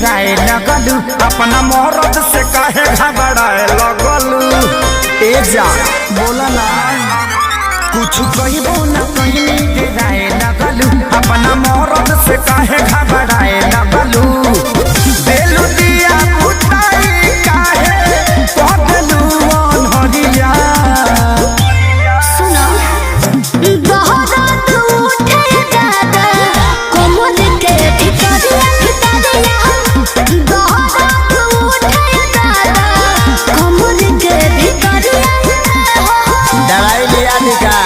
डेराए लगलू अपना मोहरत से काहे घबराए लगलू। ए जा बोला ना कुछ कहबो न कहीं डेराए लगलू अपना मोहरत से काहे घबराए लगलू। देलू दिया बुताई काहे पगलू अनहरिया। सुनो दहरात उठे दादा कोमल के भितरिया दहरात उठे दादा कोमल के भितरिया। दवाई लिया निका